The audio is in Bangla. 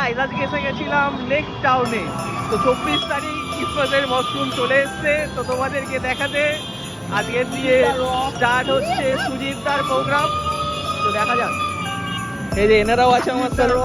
গাইস আজকে এসে গেছিলাম লেক টাউনে। তো 24 তারিখ ক্রিসমাসের মরশুম চলে এসছে, তো তোমাদেরকে দেখাতে আজকে দিয়ে স্টার্ট হচ্ছে সুজিতদার প্রোগ্রাম। তো দেখা যাক, এই যে এনারাও আছে আমার সাথে।